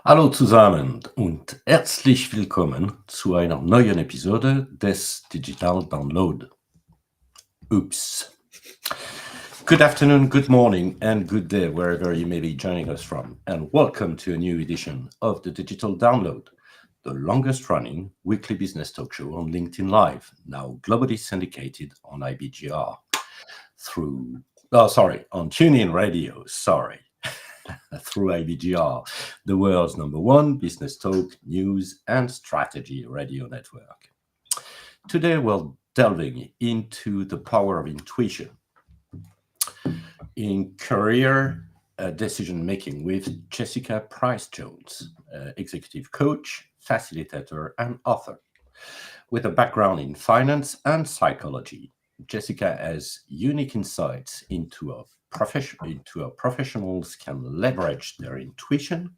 Hallo zusammen und herzlich willkommen zu einer neuen Episode des Digital Download. Oops. Good afternoon, good morning, and good day wherever you may be joining us from, and welcome to a new edition of the Digital Download, the longest running weekly business talk show on LinkedIn Live, now globally syndicated on IBGR on TuneIn Radio, through IBGR, the world's number one business talk, news, and strategy radio network. Today, we're delving into the power of intuition in career decision-making with Jessica Pryce-Jones, executive coach, facilitator, and author. With a background in finance and psychology, Jessica has unique insights into how professionals can leverage their intuition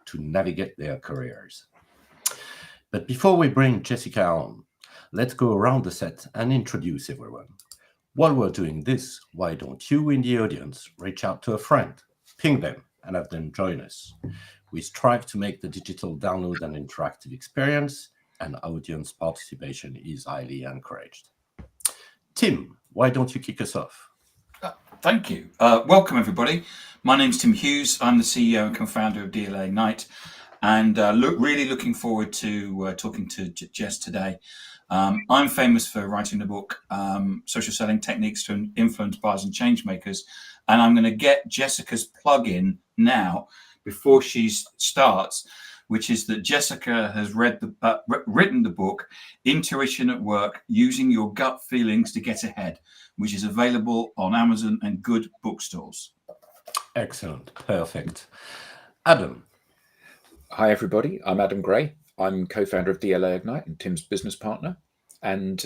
to navigate their careers. But before we bring Jessica on, let's go around the set and introduce everyone. While we're doing this, why don't you in the audience reach out to a friend, ping them, and have them join us? We strive to make the digital download an interactive experience, and audience participation is highly encouraged. Tim, why don't you kick us off? Thank you. Welcome, everybody. My name's Tim Hughes. I'm the CEO and co-founder of DLA Ignite, and really looking forward to talking to Jess today. I'm famous for writing the book, Social Selling Techniques to Influence Buyers and Change Makers, and I'm going to get Jessica's plug in now before she starts, which is that Jessica has written the book, Intuition at Work, Using Your Gut Feelings to Get Ahead, which is available on Amazon and good bookstores. Excellent. Perfect. Adam. Hi, everybody. I'm Adam Gray. I'm co-founder of DLA Ignite and Tim's business partner. And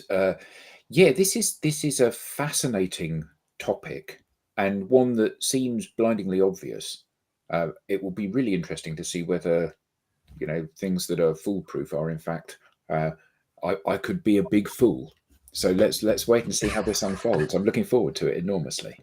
this is a fascinating topic and one that seems blindingly obvious. It will be really interesting to see whether things that are foolproof are in fact I could be a big fool. So let's wait and see how this unfolds. I'm looking forward to it enormously.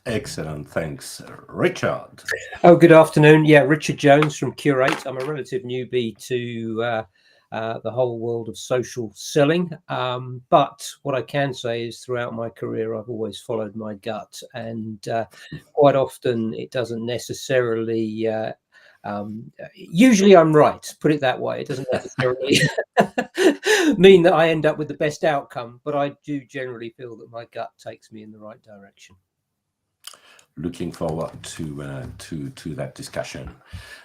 Excellent, thanks. Richard. Oh, good afternoon. Yeah, Richard Jones from Curate. I'm a relative newbie to the whole world of social selling. But what I can say is throughout my career, I've always followed my gut. And quite often it doesn't necessarily... usually I'm right, put it that way. It doesn't necessarily mean that I end up with the best outcome, but I do generally feel that my gut takes me in the right direction. Looking forward to that discussion.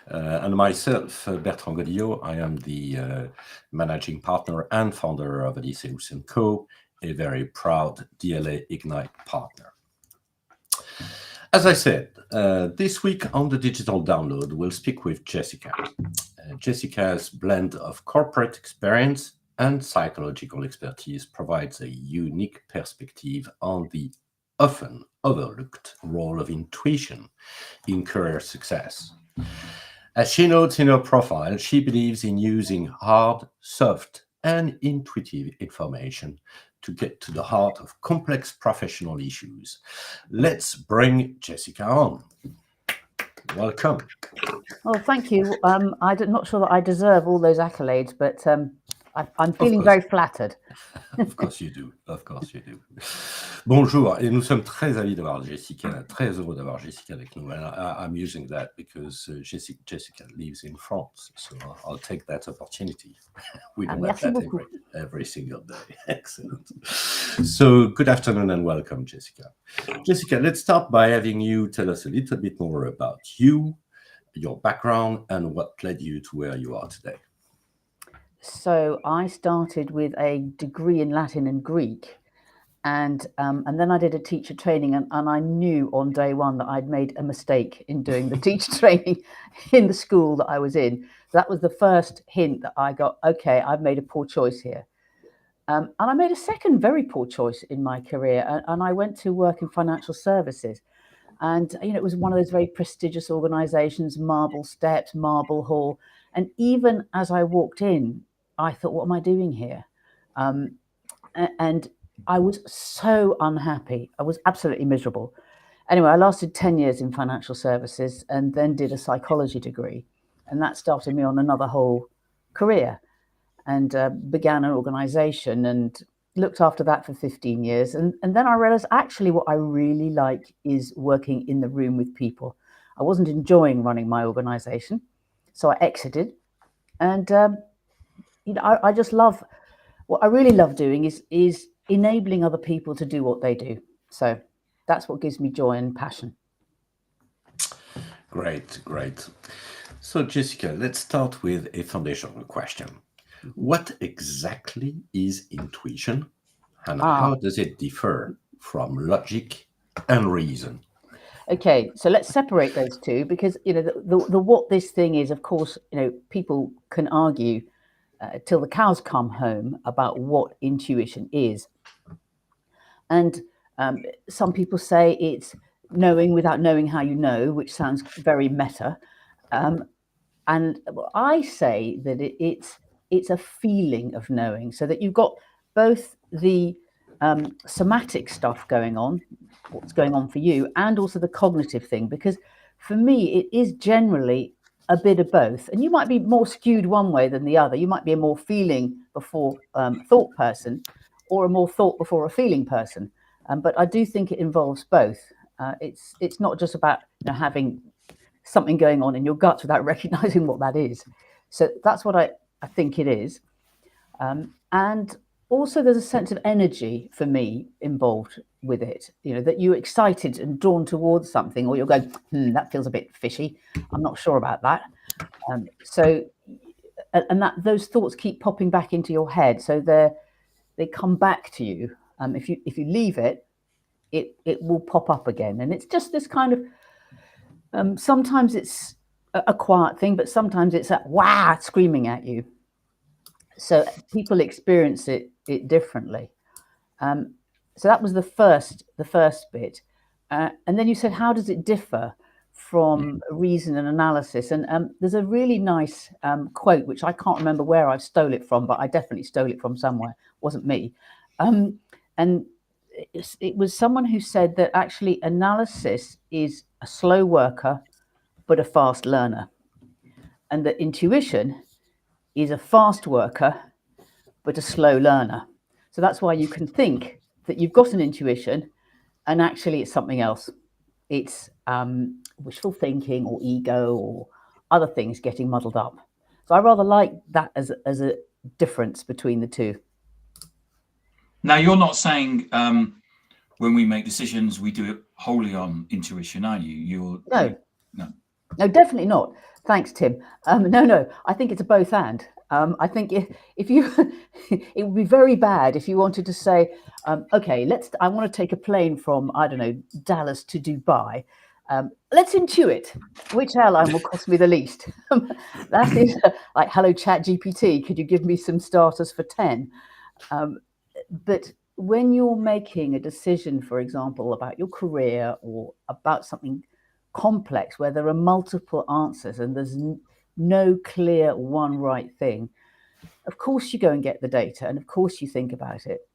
And myself, Bertrand Godillot, I am the managing partner and founder of Odysseus & Co., a very proud DLA Ignite partner. As I said, this week on the Digital Download, we'll speak with Jessica. Jessica's blend of corporate experience and psychological expertise provides a unique perspective on the often overlooked role of intuition in career success. As she notes in her profile, she believes in using hard, soft, and intuitive information to get to the heart of complex professional issues. Let's bring Jessica on. Welcome. Well, thank you. I'm not sure that I deserve all those accolades, but I'm feeling very flattered. Of course you do. Of course you do. Bonjour, et nous sommes très avis d'avoir Jessica, très heureux d'avoir Jessica avec nous. And I'm using that because Jessica lives in France, so I'll take that opportunity. We don't have that every single day. Excellent. So good afternoon and welcome, Jessica. Jessica, let's start by having you tell us a little bit more about you, your background, and what led you to where you are today. So I started with a degree in Latin and Greek, and then I did a teacher training, and I knew on day one that I'd made a mistake in doing the teacher training in the school that I was in. That was the first hint that I got, okay, I've made a poor choice here. And I made a second very poor choice in my career, and I went to work in financial services. And, it was one of those very prestigious organizations, Marble Steps, Marble Hall. And even as I walked in, I thought, what am I doing here? And I was so unhappy. I was absolutely miserable. Anyway, I lasted 10 years in financial services and then did a psychology degree. and that started me on another whole career, and began an organization and looked after that for 15 years. And then I realized actually what I really like is working in the room with people. I wasn't enjoying running my organization, so I exited. And I just love, what I really love doing is enabling other people to do what they do. So that's what gives me joy and passion. Great, great. So, Jessica, let's start with a foundational question. What exactly is intuition, and how does it differ from logic and reason? Okay, so let's separate those two, because the what this thing is, of course, people can argue till the cows come home about what intuition is. And some people say it's knowing without knowing how you know, which sounds very meta. And I say that it's a feeling of knowing, so that you've got both the somatic stuff going on, what's going on for you, and also the cognitive thing. Because for me, it is generally a bit of both. And you might be more skewed one way than the other. You might be a more feeling before thought person, or a more thought before a feeling person. But I do think it involves both. It's not just about having something going on in your guts without recognizing what that is. So that's what I think it is. And also there's a sense of energy for me involved with it, that you're excited and drawn towards something, or you're going, that feels a bit fishy, I'm not sure about that. So that those thoughts keep popping back into your head, so they come back to you. If you leave it, it will pop up again, and it's just this kind of sometimes it's a quiet thing, but sometimes it's a wow screaming at you. So people experience it differently. So that was the first bit. And then you said, how does it differ from reason and analysis? And there's a really nice quote, which I can't remember where I stole it from, but I definitely stole it from somewhere. It wasn't me. And it was someone who said that actually analysis is a slow worker, but a fast learner. And that intuition is a fast worker, but a slow learner. So that's why you can think that you've got an intuition, and actually it's something else. It's wishful thinking or ego or other things getting muddled up. So I rather like that as a difference between the two. Now, you're not saying when we make decisions, we do it wholly on intuition, are you? No, definitely not. Thanks, Tim. No, I think it's a both and. I think if you, it would be very bad if you wanted to say, okay, I want to take a plane from, I don't know, Dallas to Dubai. Let's intuit which airline will cost me the least. That is like, hello, ChatGPT, could you give me some starters for 10? But when you're making a decision, for example, about your career or about something complex where there are multiple answers and there's no clear one right thing, of course you go and get the data, and of course you think about it,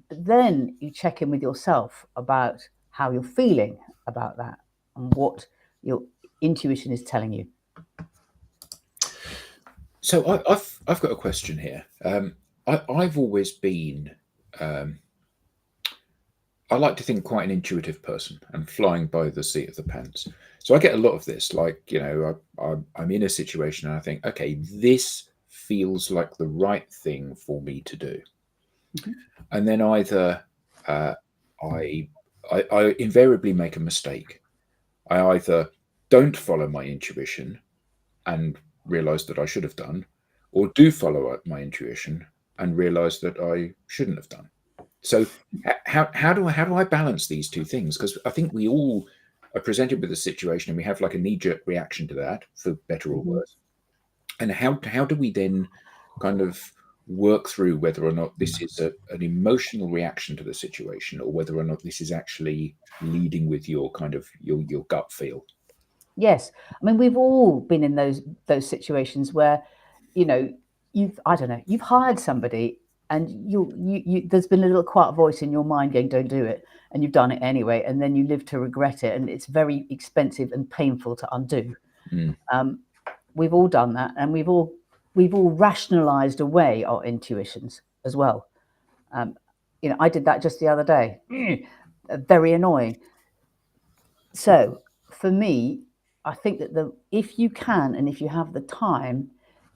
but then you check in with yourself about how you're feeling about that and what your intuition is telling you. So I've got a question here. I've always been I like to think quite an intuitive person and flying by the seat of the pants. So I get a lot of this, like, I'm in a situation and I think, okay, this feels like the right thing for me to do. Mm-hmm. And then either I invariably make a mistake. I either don't follow my intuition and realize that I should have done, or do follow my intuition and realize that I shouldn't have done. So how do I balance these two things? Because I think we all are presented with a situation and we have like a knee-jerk reaction to that, for better or worse. And how do we then kind of work through whether or not this is an emotional reaction to the situation, or whether or not this is actually leading with your kind of your gut feel? Yes, I mean, we've all been in those situations where, you've hired somebody, and you there's been a little quiet voice in your mind going, don't do it, and you've done it anyway, and then you live to regret it, and it's very expensive and painful to undo. We've all done that, and we've all rationalized away our intuitions as well. I did that just the other day. Very annoying. So for me, I think that if you can and if you have the time,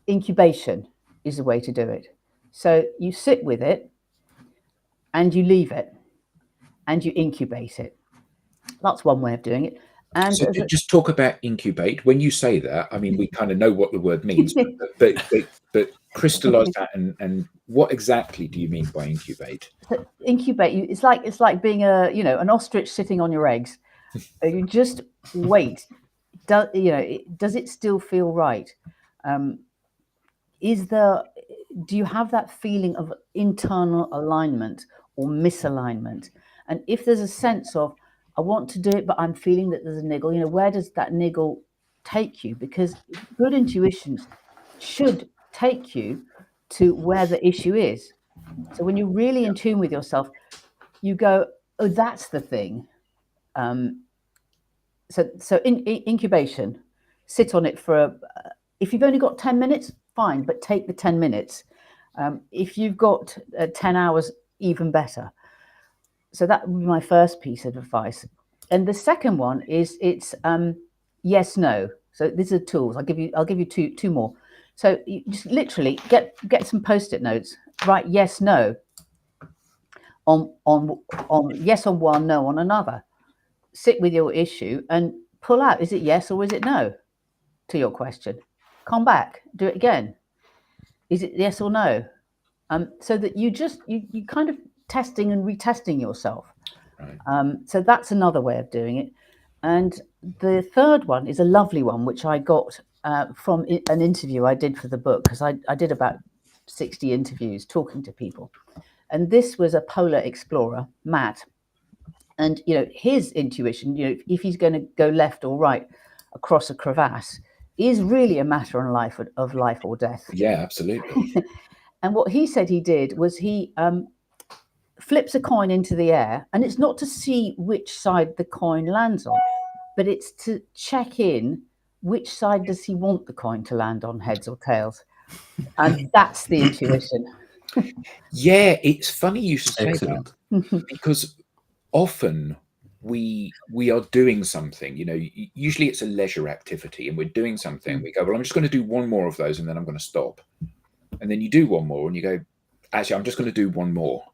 incubation is the way to do it. So you sit with it and you leave it and you incubate it. That's one way of doing it. And so just talk about incubate. When you say that, I mean, we kind of know what the word means, but crystallize that and what exactly do you mean by incubate? So incubate, it's like being an ostrich sitting on your eggs. You just wait. Does it still feel right? Do you have that feeling of internal alignment or misalignment? And if there's a sense of, I want to do it, but I'm feeling that there's a niggle, where does that niggle take you? Because good intuitions should take you to where the issue is. So when you're really in tune with yourself, you go, oh, that's the thing. So incubation, sit on it for if you've only got 10 minutes, fine, but take the 10 minutes. If you've got 10 hours, even better. So that would be my first piece of advice. And the second one is it's yes, no. So these are tools. I'll give you two more. So you just literally get some Post-it notes. Write yes, no on yes on one, no on another. Sit with your issue and pull out. Is it yes or is it no to your question? Come back. Do it again. Is it yes or no? So that you kind of testing and retesting yourself. Right. So that's another way of doing it. And the third one is a lovely one, which I got from an interview I did for the book, because I did about 60 interviews talking to people. And this was a polar explorer, Matt. And, his intuition, if he's going to go left or right across a crevasse, is really a matter of life or death. Yeah, absolutely. And what he said he did was he flips a coin into the air, and it's not to see which side the coin lands on, but it's to check in which side does he want the coin to land on, heads or tails. And that's the intuition. Yeah, it's funny you should say Excellent. that, because often we are doing something, usually it's a leisure activity and we're doing something. We go, well, I'm just going to do one more of those and then I'm going to stop. And then you do one more and you go, actually, I'm just going to do one more.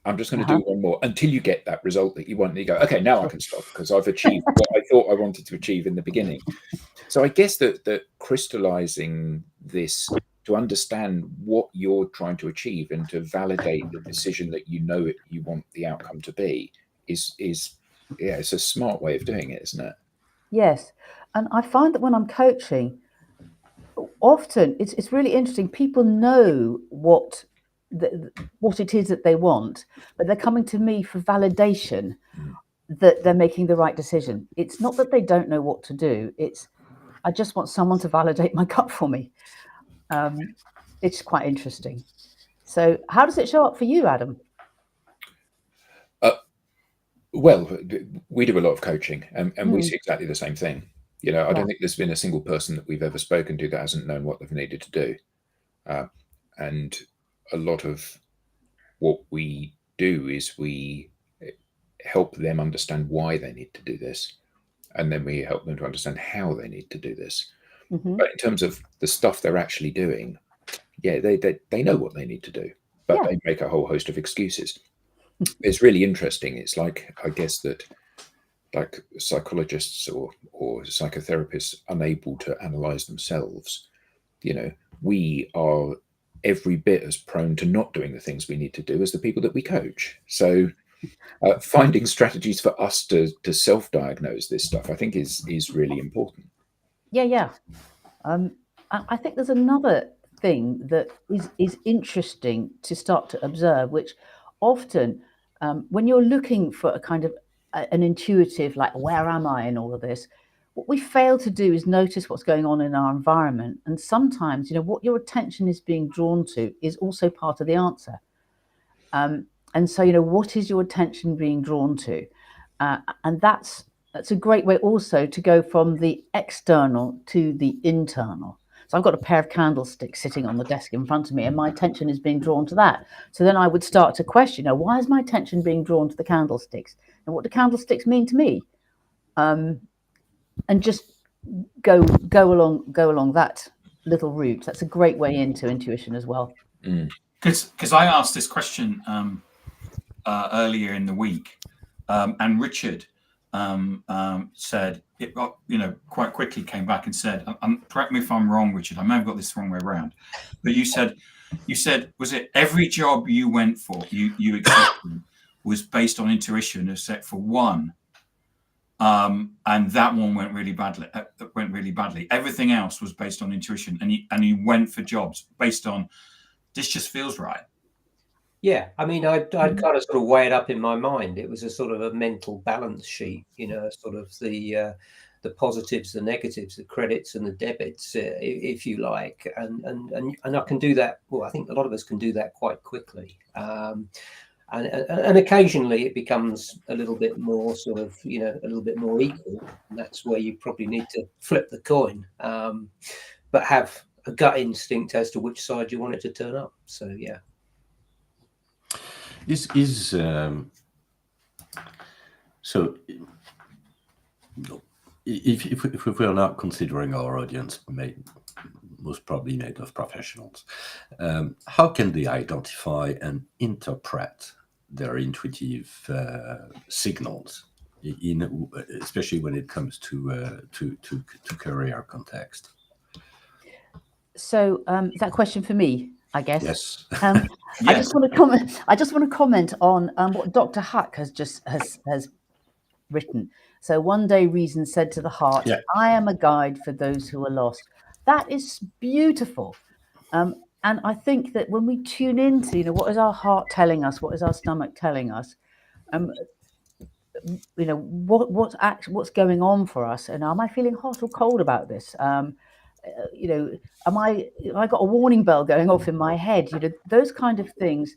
I'm just going to do one more until you get that result that you want. And you go, okay, now I can stop because I've achieved what I thought I wanted to achieve in the beginning. So I guess that crystallizing this to understand what you're trying to achieve and to validate the decision that you want the outcome to be is it's a smart way of doing it, isn't it? Yes. And I find that when I'm coaching, often it's really interesting. People know what it is that they want, but they're coming to me for validation that they're making the right decision. It's not that they don't know what to do. It's, I just want someone to validate my gut for me. It's quite interesting. So how does it show up for you, Adam? Well, we do a lot of coaching and we see exactly the same thing. I don't think there's been a single person that we've ever spoken to that hasn't known what they've needed to do. And a lot of what we do is we help them understand why they need to do this. And then we help them to understand how they need to do this. But in terms of the stuff they're actually doing, they know what they need to do, but they make a whole host of excuses. It's really interesting. It's like, I guess that like psychologists or psychotherapists unable to analyze themselves, we are every bit as prone to not doing the things we need to do as the people that we coach. So finding strategies for us to self-diagnose this stuff, I think is really important. Yeah. I think there's another thing that is interesting to start to observe, which often when you're looking for a kind of an intuitive, like, where am I in all of this, what we fail to do is notice what's going on in our environment. And sometimes, what your attention is being drawn to is also part of the answer. And so, what is your attention being drawn to? And that's that's a great way also to go from the external to the internal. So I've got a pair of candlesticks sitting on the desk in front of me, and my attention is being drawn to that. So then I would start to question, why is my attention being drawn to the candlesticks? And what do candlesticks mean to me? And just go along that little route. That's a great way into intuition as well. Because I asked this question earlier in the week, and Richard said, quite quickly came back and said, correct me if I'm wrong, Richard, I may have got this the wrong way around, but you said, was it every job you went for, you accepted, was based on intuition except for one, and that one went really badly. Everything else was based on intuition, and you went for jobs based on, this just feels right. Yeah, I mean, I'd kind of sort of weigh it up in my mind. It was a sort of a mental balance sheet, sort of the positives, the negatives, the credits and the debits, if you like, and I can do that. Well, I think a lot of us can do that quite quickly, and occasionally it becomes a little bit more sort of, a little bit more equal. And that's where you probably need to flip the coin, but have a gut instinct as to which side you want it to turn up. So yeah. So if we are now considering our audience most probably made of professionals, how can they identify and interpret their intuitive signals, especially when it comes to career context? So is that a question for me? I guess. Yes. Yes. I just want to comment on what Dr. Huck has written. So one day reason said to the heart, I am a guide for those who are lost. That is beautiful. And I think that when we tune into, what is our heart telling us? What is our stomach telling us? What's going on for us? And am I feeling hot or cold about this? Have I got a warning bell going off in my head? Those kind of things.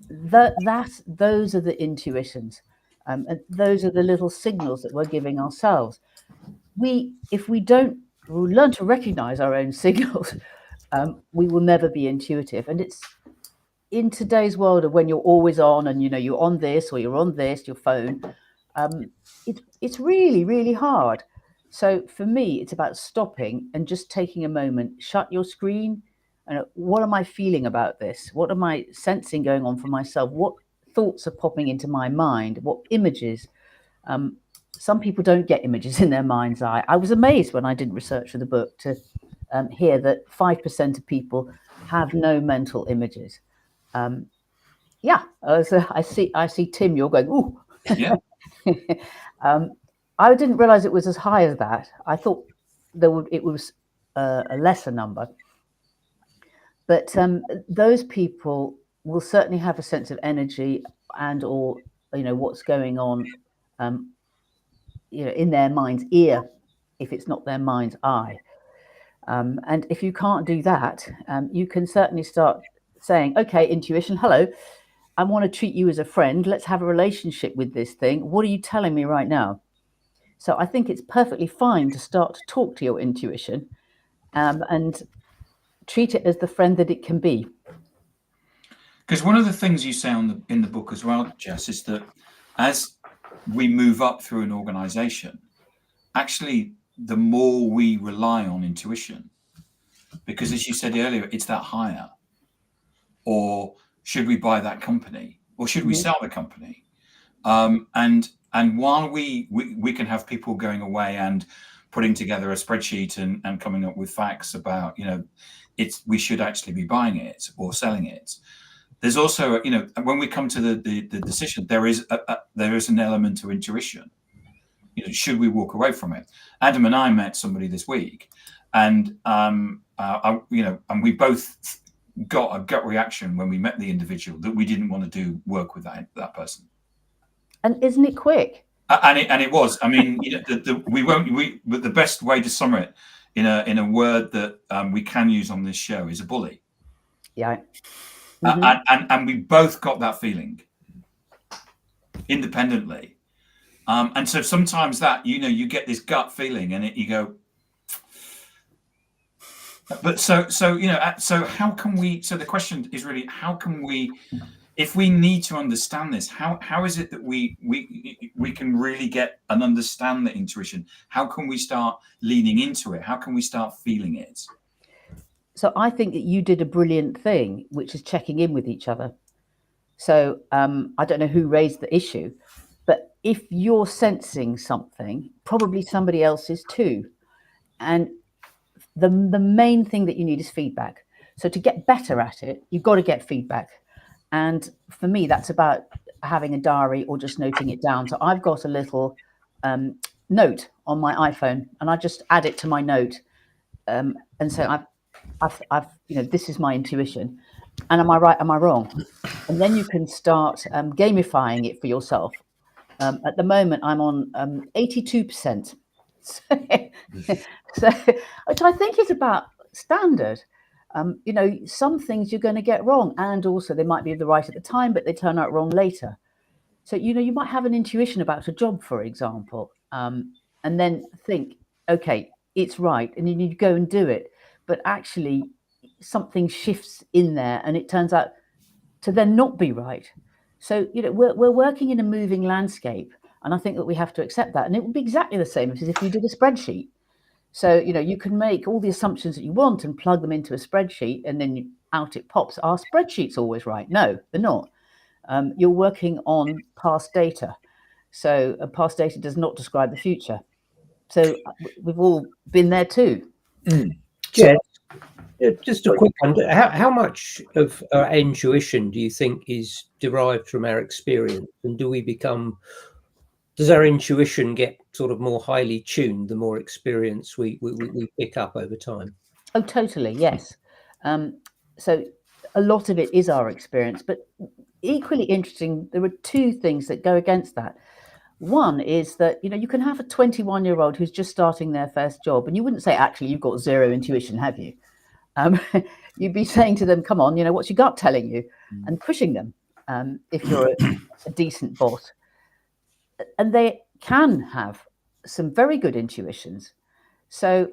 Those are the intuitions, and those are the little signals that we're giving ourselves. If we don't learn to recognize our own signals, we will never be intuitive. And it's in today's world of when you're always on, and you're on this or you're on this, your phone. It's really, really hard. So for me, it's about stopping and just taking a moment, shut your screen. And what am I feeling about this? What am I sensing going on for myself? What thoughts are popping into my mind? What images? Some people don't get images in their mind's eye. I was amazed when I did research for the book to hear that 5% of people have no mental images. I see Tim, you're going, ooh. Yeah. I didn't realize it was as high as that. I thought it was a lesser number. But those people will certainly have a sense of energy or what's going on in their mind's ear, if it's not their mind's eye. And if you can't do that, you can certainly start saying, okay, intuition, hello, I want to treat you as a friend. Let's have a relationship with this thing. What are you telling me right now? So I think it's perfectly fine to start to talk to your intuition and treat it as the friend that it can be. Because one of the things you say in the book as well, Jess, is that as we move up through an organization, actually, the more we rely on intuition, because as you said earlier, it's that hire, or should we buy that company, or should we sell the company? And while we can have people going away and putting together a spreadsheet and coming up with facts about, we should actually be buying it or selling it. There's also, when we come to the decision, there is an element to intuition. Should we walk away from it? Adam and I met somebody this week, and and we both got a gut reaction when we met the individual that we didn't want to do work with that person. And isn't it quick? And it was. I mean, but the best way to sum it in a word that we can use on this show is a bully. Yeah. And we both got that feeling independently. And so sometimes that, you get this gut feeling and you go, but so how can we, so the question is really, how can we, if we need to understand this, how is it that we can really get and understand the intuition? How can we start leaning into it? How can we start feeling it? So I think that you did a brilliant thing, which is checking in with each other. So I don't know who raised the issue, but if you're sensing something, probably somebody else is too. And the main thing that you need is feedback. So to get better at it, you've got to get feedback. And for me, that's about having a diary or just noting it down. So I've got a little note on my iPhone, and I just add it to my note. And so I've this is my intuition. And am I right? Am I wrong? And then you can start gamifying it for yourself. At the moment, I'm on 82%. So, which I think is about standard. Some things you're going to get wrong, and also they might be the right at the time, but they turn out wrong later. So, you might have an intuition about a job, for example, and then think, okay, it's right, and you need to go and do it. But actually, something shifts in there, and it turns out to then not be right. So, we're working in a moving landscape, and I think that we have to accept that. And it would be exactly the same as if you did a spreadsheet. So, you can make all the assumptions that you want and plug them into a spreadsheet, and then out it pops. Are spreadsheets always right? No, they're not. You're working on past data. So past data does not describe the future. So we've all been there too. Yeah. Just a quick one. How much of our intuition do you think is derived from our experience? And does our intuition get sort of more highly tuned the more experience we pick up over time? Oh, totally. Yes. So a lot of it is our experience, but equally interesting, there are two things that go against that. One is that, you can have a 21-year-old who's just starting their first job, and you wouldn't say, actually, you've got zero intuition, have you? You'd be saying to them, come on, what's your gut telling you? And pushing them if you're a decent boss. And they can have some very good intuitions. So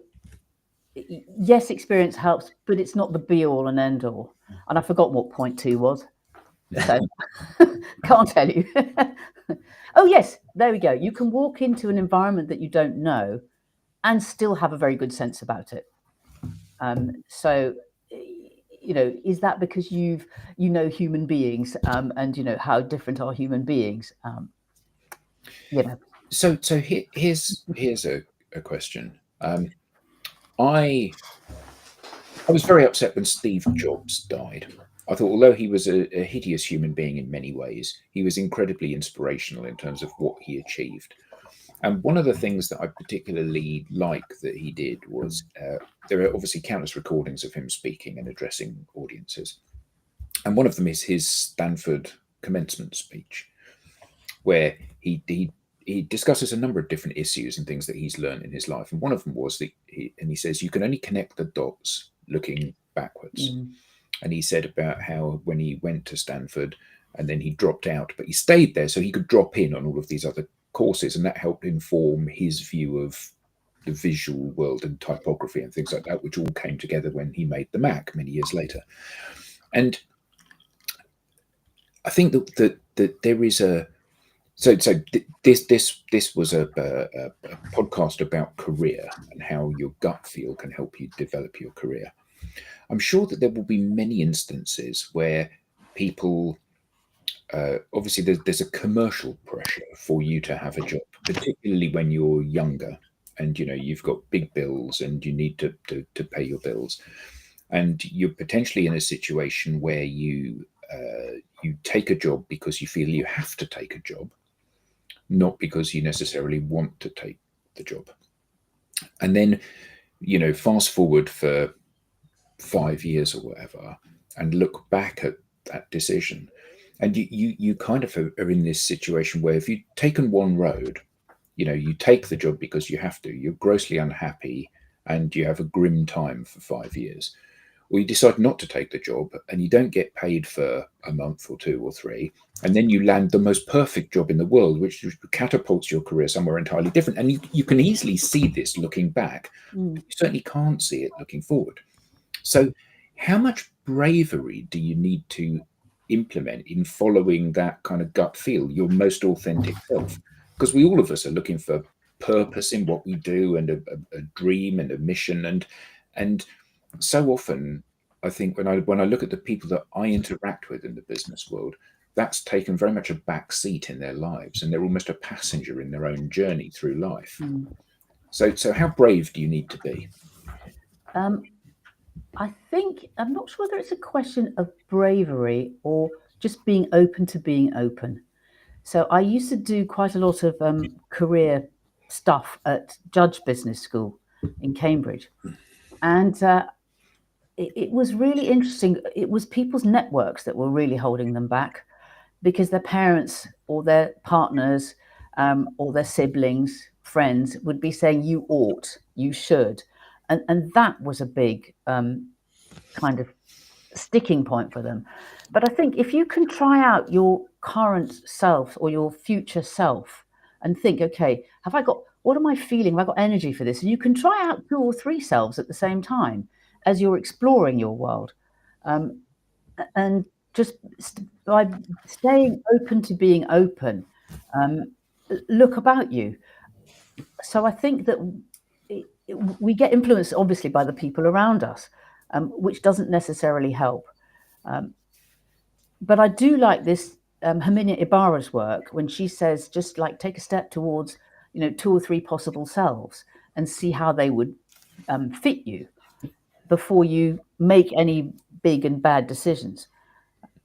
yes, experience helps, but it's not the be all and end all. And I forgot what point 2 was. So can't tell you. Oh, yes, there we go. You can walk into an environment that you don't know and still have a very good sense about it. So, is that because you know human beings and how different are human beings? So here's a question. I was very upset when Steve Jobs died. I thought, although he was a hideous human being in many ways, he was incredibly inspirational in terms of what he achieved. And one of the things that I particularly like that he did was there are obviously countless recordings of him speaking and addressing audiences. And one of them is his Stanford commencement speech, where he discusses a number of different issues and things that he's learned in his life. And one of them was he says, you can only connect the dots looking backwards. And he said about how when he went to Stanford and then he dropped out, but he stayed there so he could drop in on all of these other courses, and that helped inform his view of the visual world and typography and things like that, which all came together when he made the Mac many years later. And I think that there is a this was a podcast about career and how your gut feel can help you develop your career. I'm sure that there will be many instances where people obviously there's a commercial pressure for you to have a job, particularly when you're younger and you've got big bills and you need to pay your bills, and you're potentially in a situation where you take a job because you feel you have to take a job, not because you necessarily want to take the job. And then fast forward for 5 years or whatever and look back at that decision, and you kind of are in this situation where if you've taken one road, you take the job because you have to, you're grossly unhappy and you have a grim time for 5 years. or you decide not to take the job and you don't get paid for a month or 2 or 3, and then you land the most perfect job in the world, which catapults your career somewhere entirely different. And you can easily see this looking back. Mm. You certainly can't see it looking forward. So how much bravery do you need to implement in following that kind of gut feel, your most authentic self? Because we, all of us, are looking for purpose in what we do, and a dream and a mission, and so often I think when I look at the people that I interact with in the business world, that's taken very much a back seat in their lives, and they're almost a passenger in their own journey through life. Mm. So how brave do you need to be? I think, I'm not sure whether it's a question of bravery or just being open to being open. So I used to do quite a lot of career stuff at Judge Business School in Cambridge. And it was really interesting. It was people's networks that were really holding them back, because their parents or their partners or their siblings, friends would be saying, you ought, you should. And that was a big kind of sticking point for them. But I think if you can try out your current self or your future self and think, okay, what am I feeling? Have I got energy for this? And you can try out 2 or 3 selves at the same time as you're exploring your world. And just by staying open to being open, look about you. So I think that we get influenced, obviously, by the people around us, which doesn't necessarily help. But I do like this Herminia Ibarra's work when she says, just like take a step towards, 2 or 3 possible selves and see how they would fit you before you make any big and bad decisions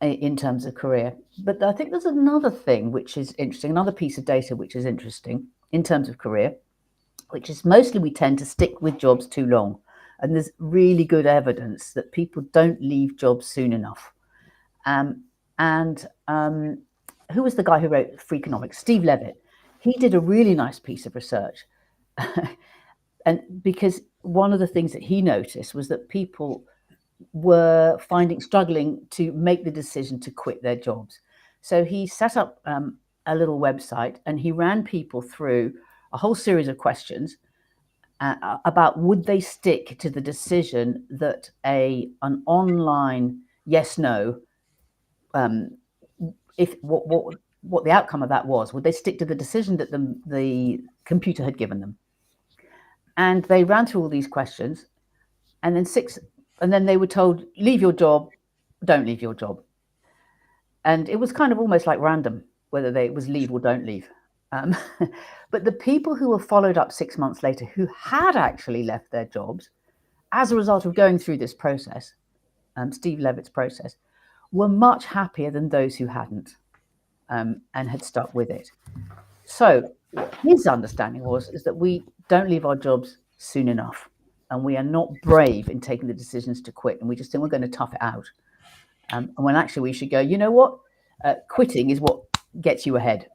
in terms of career. But I think there's another thing which is interesting, another piece of data which is interesting in terms of career, which is mostly we tend to stick with jobs too long. And there's really good evidence that people don't leave jobs soon enough. Who was the guy who wrote Freakonomics? Steve Levitt. He did a really nice piece of research. And because one of the things that he noticed was that people were struggling to make the decision to quit their jobs. So he set up a little website, and he ran people through a whole series of questions about would they stick to the decision that an online yes/no, if what the outcome of that was, would they stick to the decision that the computer had given them? And they ran through all these questions, and then they were told, leave your job, don't leave your job. And it was kind of almost like random whether it was leave or don't leave. But the people who were followed up 6 months later, who had actually left their jobs as a result of going through this process, Steve Levitt's process, were much happier than those who hadn't and had stuck with it. So his understanding is that we don't leave our jobs soon enough, and we are not brave in taking the decisions to quit, and we just think we're going to tough it out. And when actually we should go, you know what? Quitting is what gets you ahead.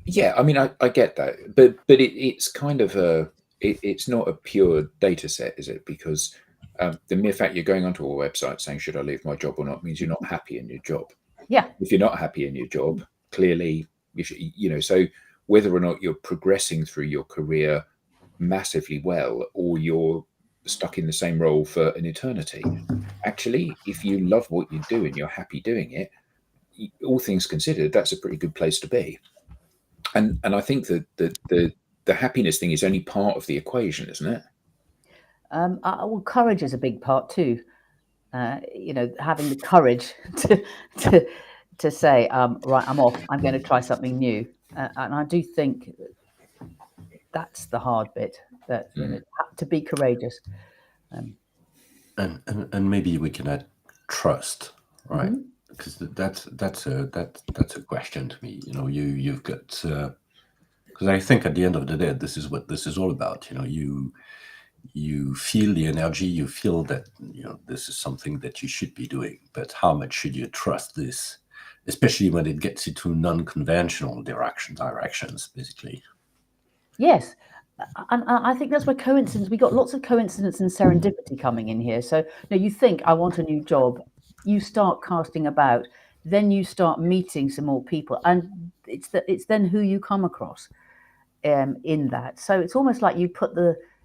Yeah, I mean, I get that, but it's kind of it's not a pure data set, is it? Because the mere fact you're going onto a website saying, should I leave my job or not, means you're not happy in your job. Yeah. If you're not happy in your job, clearly, so whether or not you're progressing through your career massively well, or you're stuck in the same role for an eternity, actually, if you love what you do and you're happy doing it, all things considered, that's a pretty good place to be. And I think that the happiness thing is only part of the equation, isn't it? Well, courage is a big part too. Having the courage to say, right, I'm off. I'm going to try something new. And I do think that's the hard bit. That to be courageous. And maybe we can add trust, right? Mm-hmm. Because that's a question to me. You've got, because I think at the end of the day, this is what this is all about. You feel the energy, you feel that this is something that you should be doing, but how much should you trust this, especially when it gets into non-conventional directions, basically? Yes, And I think that's where coincidence. We got lots of coincidence and serendipity coming in here. So you think, I want a new job, you start casting about, then you start meeting some more people, and it's then who you come across in that. So it's almost like you put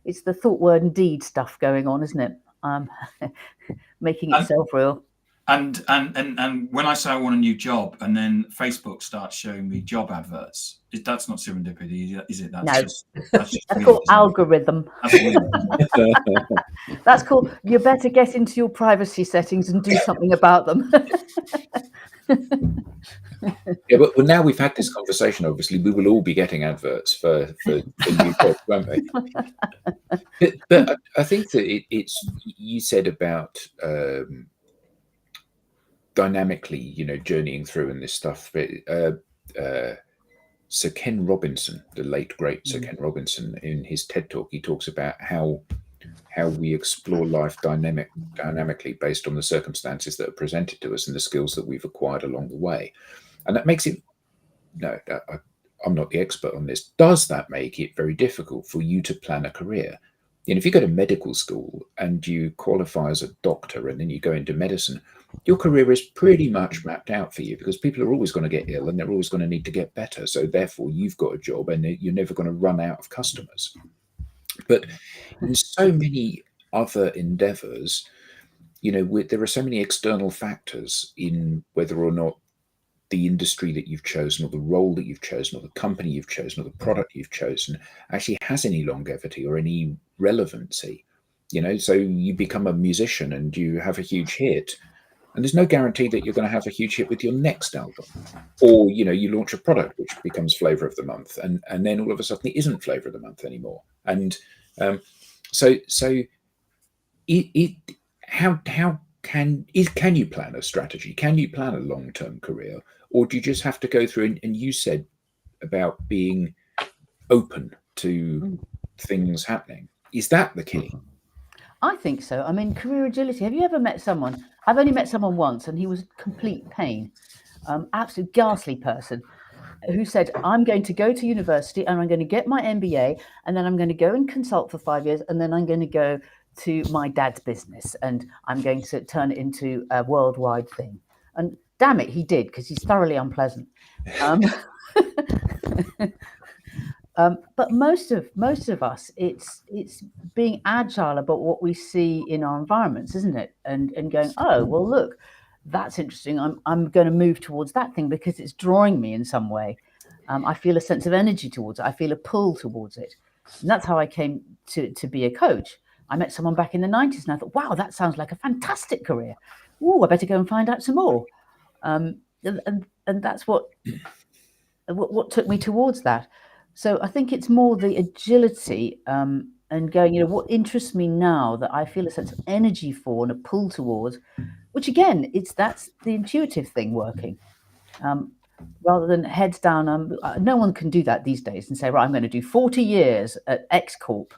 it's the thought, word, and deed stuff going on, isn't it? Making itself real. And when I say I want a new job, and then Facebook starts showing me job adverts, that's not serendipity, is it? That's that's called algorithm. That's called, you better get into your privacy settings and do something about them. Yeah, but now we've had this conversation, obviously we will all be getting adverts for new jobs, won't we? But I think that it's, you said about dynamically, journeying through and this stuff. But Sir Ken Robinson, the late great Sir Ken Robinson, in his TED talk, he talks about how we explore life dynamically based on the circumstances that are presented to us and the skills that we've acquired along the way. And that makes it, I'm not the expert on this, does that make it very difficult for you to plan a career? If you go to medical school and you qualify as a doctor and then you go into medicine, your career is pretty much mapped out for you, because people are always going to get ill and they're always going to need to get better. So therefore you've got a job and you're never going to run out of customers. But in so many other endeavors, there are so many external factors in whether or not the industry that you've chosen, or the role that you've chosen, or the company you've chosen, or the product you've chosen actually has any longevity or any relevancy. So you become a musician and you have a huge hit, and there's no guarantee that you're going to have a huge hit with your next album. Or, you launch a product which becomes flavor of the month, and then all of a sudden it isn't flavor of the month anymore. And so how can you plan a strategy? Can you plan a long-term career? Or do you just have to go through, and you said about being open to things happening. Is that the key? I think so. I mean, career agility. Have you ever met someone? I've only met someone once, and he was complete pain, absolute ghastly person, who said, I'm going to go to university and I'm going to get my MBA, and then I'm going to go and consult for 5 years, and then I'm going to go to my dad's business and I'm going to turn it into a worldwide thing. And damn it, he did, because he's thoroughly unpleasant. But most of us, it's being agile about what we see in our environments, isn't it? And going, oh, well, look, that's interesting. I'm going to move towards that thing because it's drawing me in some way. I feel a sense of energy towards it. I feel a pull towards it. And that's how I came to be a coach. I met someone back in the 90s and I thought, wow, that sounds like a fantastic career. Oh, I better go and find out some more. And that's what took me towards that. So I think it's more the agility and going, what interests me now that I feel a sense of energy for and a pull towards, which again, that's the intuitive thing working. Rather than heads down. No one can do that these days and say, right, I'm going to do 40 years at X Corp.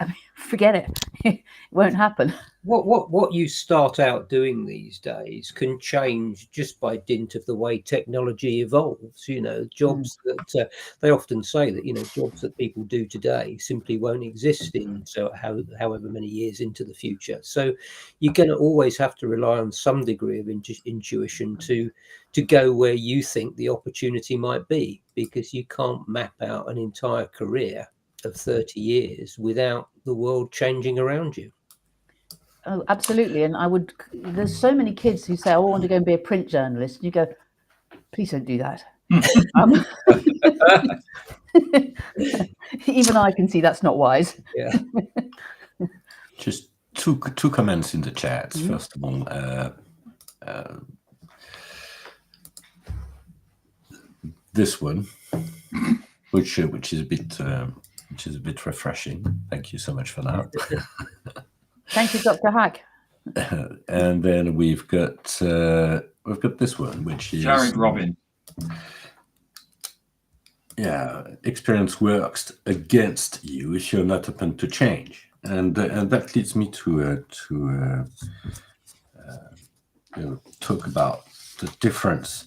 I mean, forget it. It won't happen. What you start out doing these days can change just by dint of the way technology evolves. Jobs that they often say that jobs that people do today simply won't exist in however many years into the future. So you're going to always have to rely on some degree of intuition to go where you think the opportunity might be, because you can't map out an entire career of 30 years without the world changing around you. Oh, absolutely. And there's so many kids who say, I want to go and be a print journalist. And you go, please don't do that. Even I can see that's not wise. Yeah. Just two comments in the chat. First of all, this one, which is a bit refreshing. Thank you so much for that. Thank you, Dr. Hack. And then we've got this one, which is Jared Robin. Yeah, experience works against you if you're not open to change, and that leads me to talk about the difference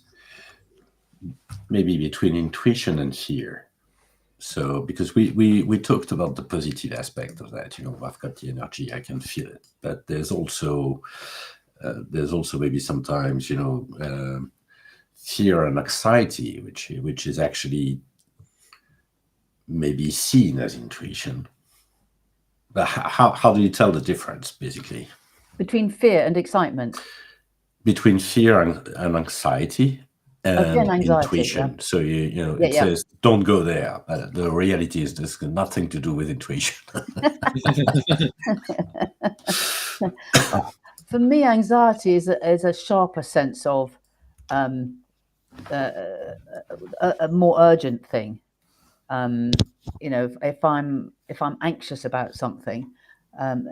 maybe between intuition and fear. So because we talked about the positive aspect of that, I've got the energy, I can feel it, but there's also maybe sometimes fear and anxiety, which is actually maybe seen as intuition. But how do you tell the difference, basically, between fear and excitement? Between fear and anxiety and anxiety, intuition. yeah. So it says don't go there, but the reality is there's nothing to do with intuition. For me, anxiety is a sharper sense of a more urgent thing. If I'm anxious about something, and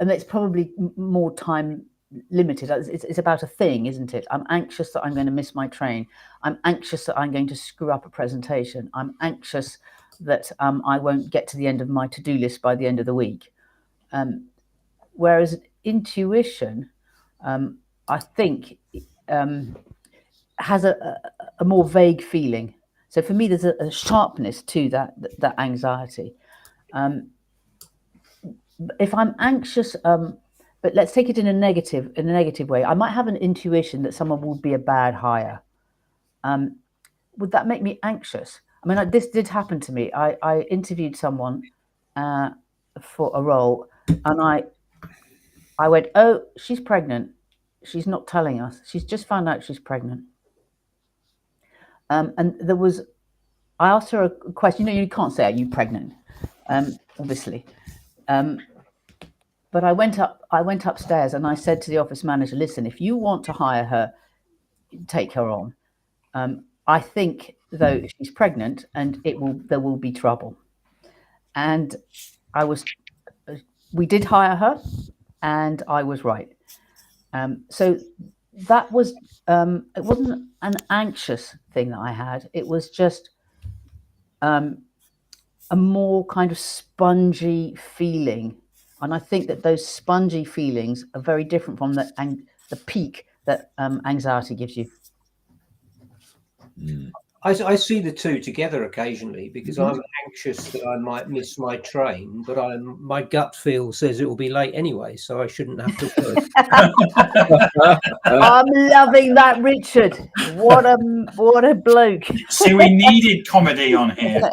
it's probably more time limited. It's about a thing, isn't it? I'm anxious that I'm going to miss my train. I'm anxious that I'm going to screw up a presentation. I'm anxious that I won't get to the end of my to-do list by the end of the week. Whereas intuition, I think, has a more vague feeling. So for me, there's a sharpness to that anxiety. If I'm anxious, but let's take it in a negative way. I might have an intuition that someone will be a bad hire. Would that make me anxious? I mean, this did happen to me. I interviewed someone for a role, and I went, "Oh, she's pregnant. She's not telling us. She's just found out she's pregnant." And I asked her a question. You can't say, "Are you pregnant?" Obviously. But I went upstairs and I said to the office manager, "Listen, if you want to hire her, take her on. I think, though, she's pregnant and there will be trouble." And we did hire her, and I was right. So that was, it wasn't an anxious thing that I had. It was just a more kind of spongy feeling. And I think that those spongy feelings are very different from the peak that anxiety gives you. I see the two together occasionally because I'm anxious that I might miss my train, but my gut feel says it will be late anyway, so I shouldn't have to worry. I'm loving that, Richard. What a bloke. See, we needed comedy on here.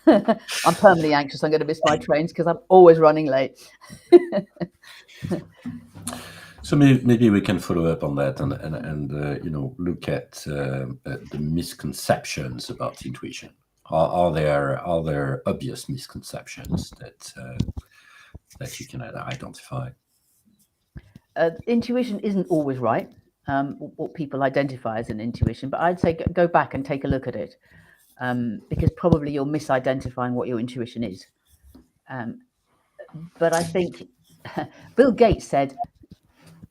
I'm permanently anxious I'm going to miss my trains because I'm always running late. So maybe we can follow up on that and look at the misconceptions about intuition. Are there obvious misconceptions that you can identify? Intuition isn't always right. What people identify as an intuition, but I'd say go back and take a look at it, because probably you're misidentifying what your intuition is. But I think Bill Gates said,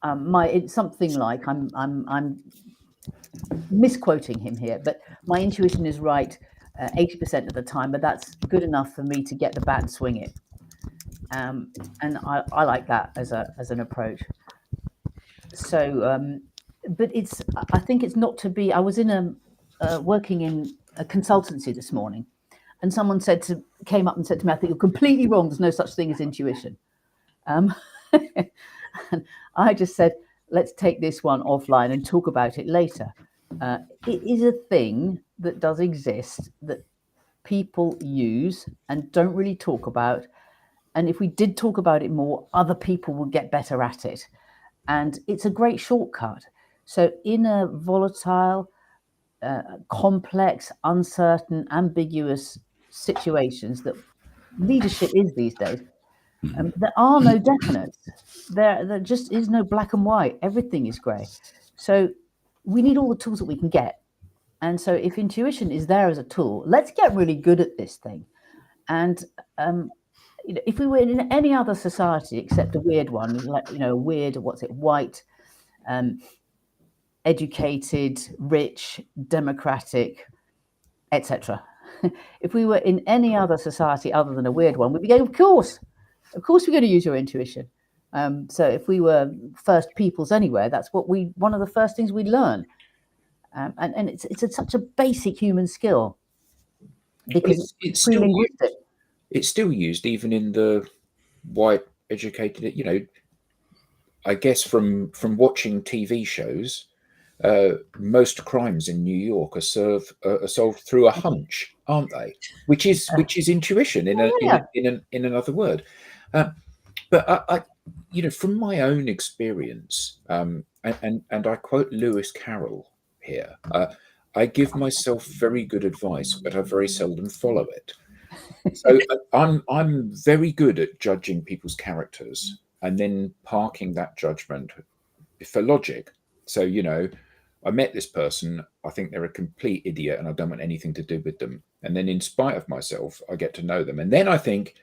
it's something like, I'm misquoting him here, but my intuition is right 80% of the time, but that's good enough for me to get the bat and swing it. And I like that as an approach. So, but I think it's not to be. I was working in a consultancy this morning, and someone came up and said to me, "I think you're completely wrong. There's no such thing as intuition." And I just said, "Let's take this one offline and talk about it later." It is a thing that does exist that people use and don't really talk about. And if we did talk about it more, other people would get better at it. And it's a great shortcut. So in a volatile, complex, uncertain, ambiguous situations that leadership is these days, there are no definites. There just is no black and white. Everything is grey. So we need all the tools that we can get. And so if intuition is there as a tool, let's get really good at this thing. And if we were in any other society except a weird one, like weird, white, educated, rich, democratic, etc. If we were in any other society other than a weird one, we'd be going, of course we're going to use your intuition. So if we were first peoples anywhere, that's one of the first things we'd learn. And it's such a basic human skill because it's pre linguistic. It's still used even in the white educated. I guess from watching TV shows, most crimes in New York are solved through a hunch, aren't they? Which is intuition in another word. But I from my own experience, and I quote Lewis Carroll here. I give myself very good advice, but I very seldom follow it. So I'm very good at judging people's characters and then parking that judgment for logic. So I met this person, I think they're a complete idiot and I don't want anything to do with them. And then in spite of myself, I get to know them. And then I think,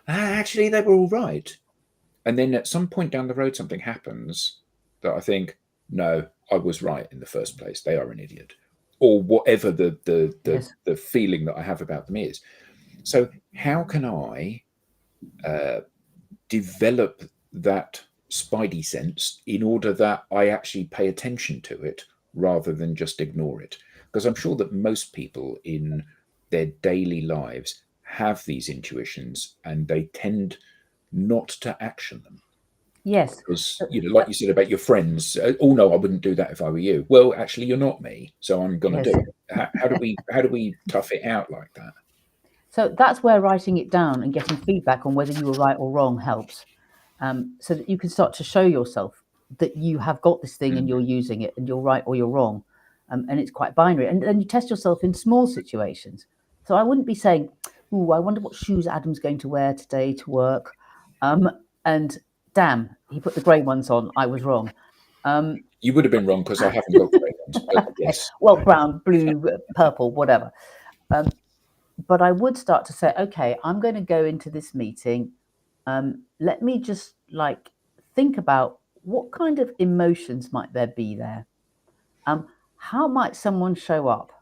actually, they were all right. And then at some point down the road, something happens that I think, no, I was right in the first place. They are an idiot, or whatever the feeling that I have about them is. So how can I develop that spidey sense in order that I actually pay attention to it rather than just ignore it? Because I'm sure that most people in their daily lives have these intuitions and they tend not to action them. Yes. Because, like you said about your friends, oh no, I wouldn't do that if I were you. Well, actually, you're not me, so I'm going to do it. How do we tough it out like that? So that's where writing it down and getting feedback on whether you were right or wrong helps, so that you can start to show yourself that you have got this thing and you're using it and you're right or you're wrong. And it's quite binary. And then you test yourself in small situations. So I wouldn't be saying, "Ooh, I wonder what shoes Adam's going to wear today to work." And damn, he put the grey ones on. I was wrong. You would have been wrong because I haven't got grey ones. But yes. Well, brown, blue, purple, whatever. But I would start to say, okay, I'm going to go into this meeting. Let me just think about what kind of emotions might there be there. How might someone show up?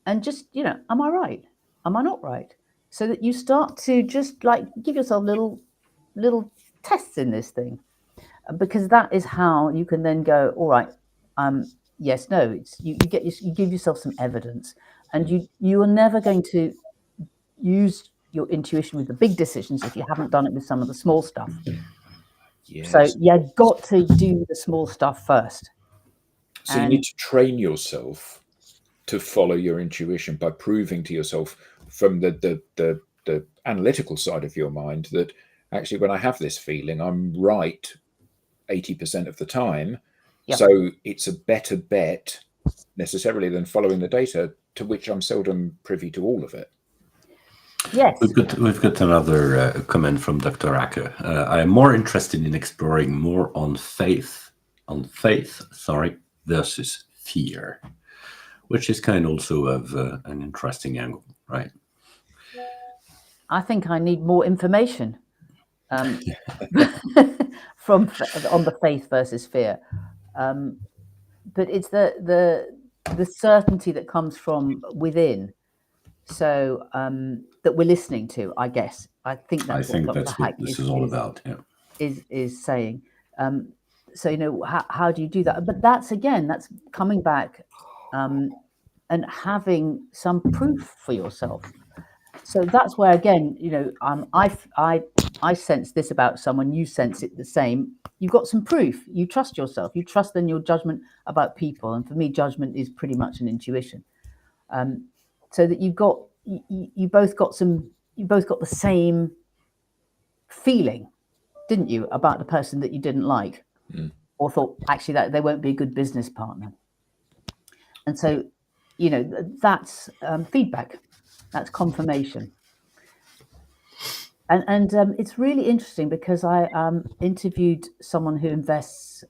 And just, am I right? Am I not right? So that you start to just give yourself little tests in this thing, because that is how you can then go, all right, yes, no, it's you give yourself some evidence, and you are never going to use your intuition with the big decisions if you haven't done it with some of the small stuff. Yes. So you've got to do the small stuff first. So you need to train yourself to follow your intuition by proving to yourself from the analytical side of your mind that actually when I have this feeling, I'm right 80% of the time. Yep. So it's a better bet necessarily than following the data, to which I'm seldom privy to all of it. Yes. We've got another comment from Dr. Acker. I am more interested in exploring more on faith, versus fear, which is kind also of an interesting angle, right? I think I need more information on the faith versus fear, but it's the certainty that comes from within. So that we're listening to, I guess. I think that's what this is all about. Yeah, is saying. So how do you do that? But that's coming back and having some proof for yourself. So that's where again, I sense this about someone, you sense it the same. You've got some proof. You trust yourself. You trust in your judgment about people. And for me, judgment is pretty much an intuition. So that you both got the same feeling, didn't you, about the person that you didn't like, or thought actually that they won't be a good business partner. And so, that's feedback, that's confirmation. And it's really interesting because I interviewed someone who invests.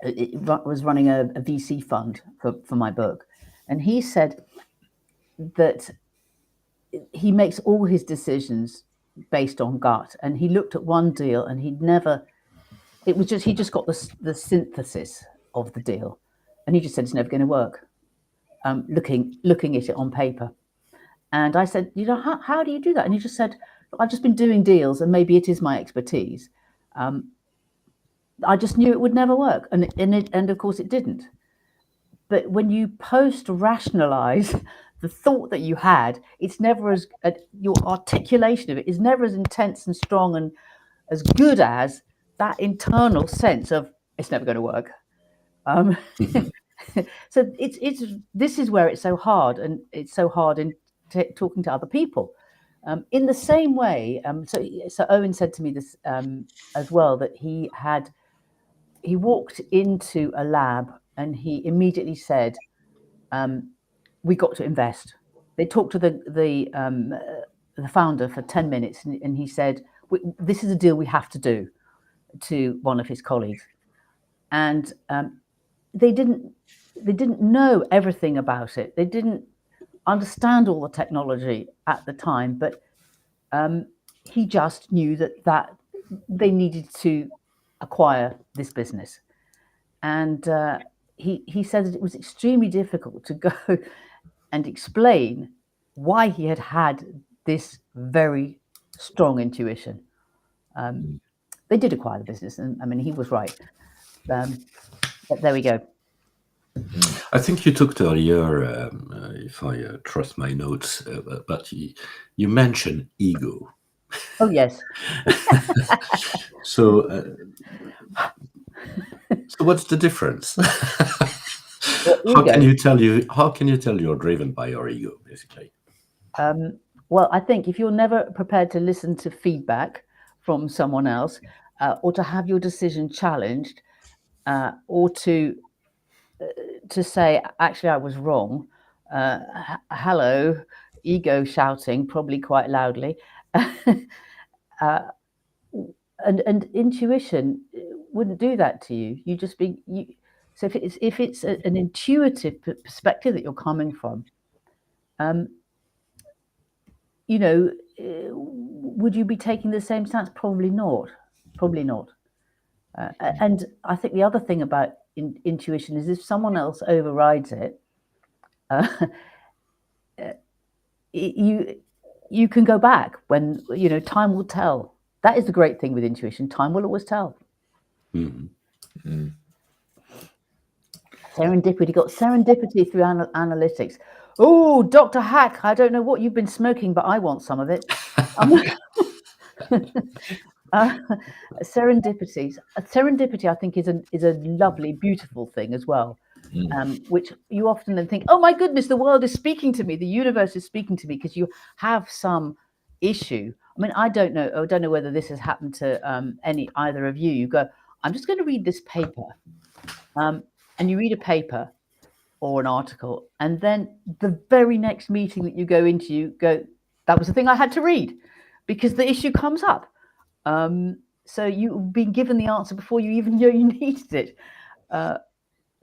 Was running a VC fund for my book. And he said that he makes all his decisions based on gut. And he looked at one deal and he just got the synthesis of the deal. And he just said, it's never going to work. Looking at it on paper. And I said, how do you do that? And he just said, I've just been doing deals and maybe it is my expertise. I just knew it would never work. And of course it didn't. but when you post rationalize the thought that you had, it's never as your articulation of it is never as intense and strong and as good as that internal sense of it's never going to work. So it's this is where it's so hard, and it's so hard in talking to other people. In the same way, so Owen said to me this as well, that he walked into a lab and he immediately said, "We got to invest." They talked to the founder for 10 minutes, and he said, "This is a deal we have to do," to one of his colleagues, and they didn't know everything about it. They didn't understand all the technology at the time, but he just knew that they needed to acquire this business. And he said that it was extremely difficult to go and explain why he had this very strong intuition. They did acquire the business, and I mean, he was right. But there we go. I think you talked earlier, if I trust my notes, but you mentioned ego. Oh, yes. So what's the difference? How can you tell you're driven by your ego, basically? Well, I think if you're never prepared to listen to feedback from someone else, or to have your decision challenged, or to say, actually, I was wrong. Hello, ego shouting, probably quite loudly. And intuition wouldn't do that to you. You just be you. So if it's an intuitive perspective that you're coming from, you know, would you be taking the same stance? Probably not. Probably not. And I think the other thing about intuition is if someone else overrides it, you can go back when, you know, time will tell. That is the great thing with intuition. Time will always tell. Mm-hmm. Serendipity. Got serendipity through analytics. Oh, Dr. Hack, I don't know what you've been smoking, but I want some of it. Serendipity. Serendipity, I think, is a lovely, beautiful thing as well. Which you often then think, oh my goodness, the world is speaking to me, the universe is speaking to me, because you have some issue. I mean, I don't know whether this has happened to either of you. You go, I'm just going to read this paper, and you read a paper or an article, and then the very next meeting that you go into, you go, that was the thing I had to read, because the issue comes up. So you've been given the answer before you even know you needed it.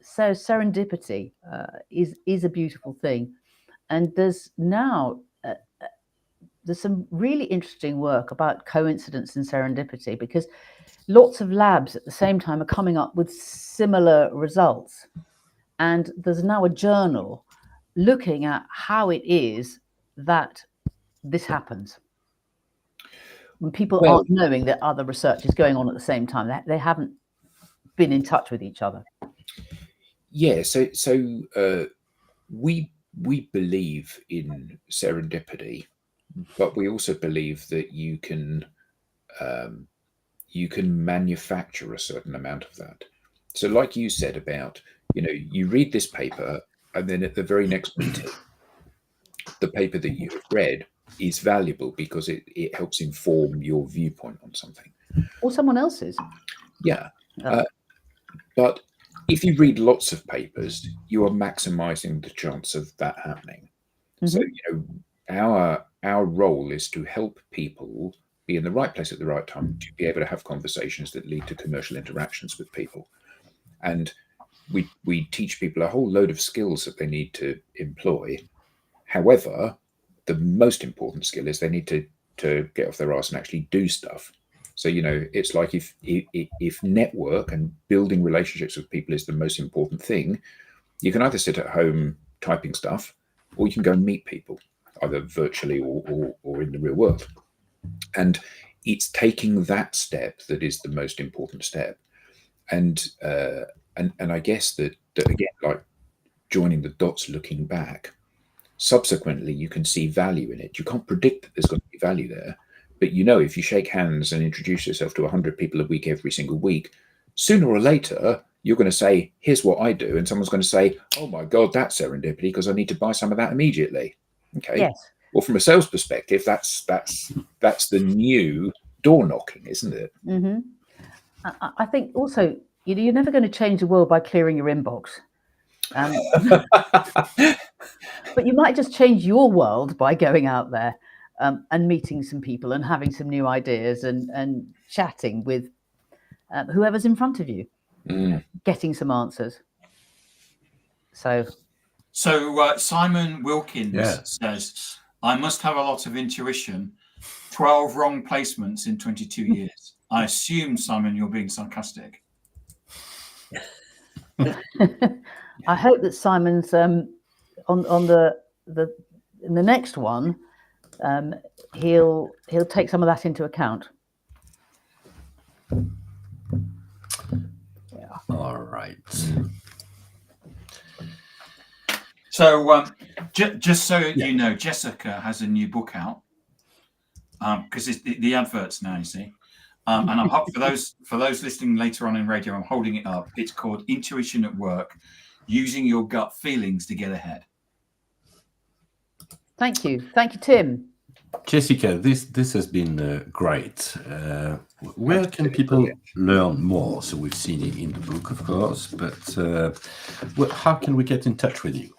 So serendipity is a beautiful thing, and there's now there's some really interesting work about coincidence and serendipity, because lots of labs at the same time are coming up with similar results, and there's now a journal looking at how it is that this happens when people aren't knowing that other research is going on at the same time. They haven't been in touch with each other. Yeah, so we believe in serendipity, but we also believe that you can manufacture a certain amount of that. So, like you said about, you know, you read this paper, and then at the very next meeting, the paper that you have read is valuable because it helps inform your viewpoint on something, or someone else's. Yeah, but if you read lots of papers, you are maximizing the chance of that happening. So, you know, our role is to help people be in the right place at the right time, to be able to have conversations that lead to commercial interactions with people. And we teach people a whole load of skills that they need to employ. However, the most important skill is they need to get off their arse and actually do stuff. So, you know, it's like if network and building relationships with people is the most important thing, you can either sit at home typing stuff, or you can go and meet people, either virtually or in the real world. And it's taking that step that is the most important step. And I guess that again, like joining the dots looking back. Subsequently, you can see value in it. You can't predict that there's going to be value there, but you know, if you shake hands and introduce yourself to 100 people a week, every single week, sooner or later, you're going to say, here's what I do. And someone's going to say, oh my God, that's serendipity because I need to buy some of that immediately. Okay. Yes. Well, from a sales perspective, that's the new door knocking, isn't it? Mm-hmm. I think also, you're never going to change the world by clearing your inbox. But you might just change your world by going out there and meeting some people and having some new ideas and chatting with whoever's in front of you, getting some answers. So Simon Wilkins says, I must have a lot of intuition. 12 wrong placements in 22 years. I assume, Simon, you're being sarcastic. I hope that Simon's on the in the next one, he'll take some of that into account. Yeah. All right. So just so you know, Jessica has a new book out because it's the adverts now, you see. And I'm for those listening later on in radio, I'm holding it up. It's called Intuition at Work: Using Your Gut Feelings to Get Ahead. Thank you, Tim. Jessica, this has been great. Where can people learn more? So we've seen it in the book, of course, but how can we get in touch with you?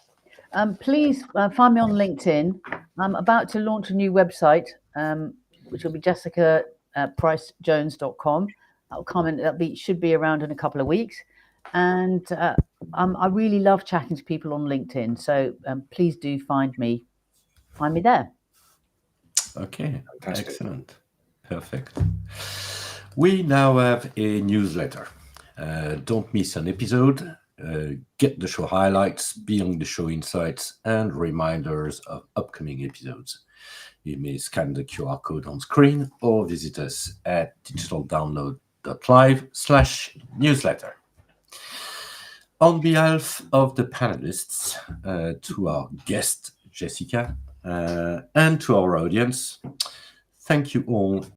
Please find me on LinkedIn. I'm about to launch a new website, which will be Jessica Pryce-Jones.com. Should be around in a couple of weeks. And I really love chatting to people on LinkedIn. So please do find me there. Okay, Fantastic. Excellent. Perfect. We now have a newsletter. Don't miss an episode. Get the show highlights, beyond the show insights, and reminders of upcoming episodes. You may scan the QR code on screen or visit us at digitaldownload.live/newsletter. On behalf of the panelists, to our guest, Jessica, and to our audience, thank you all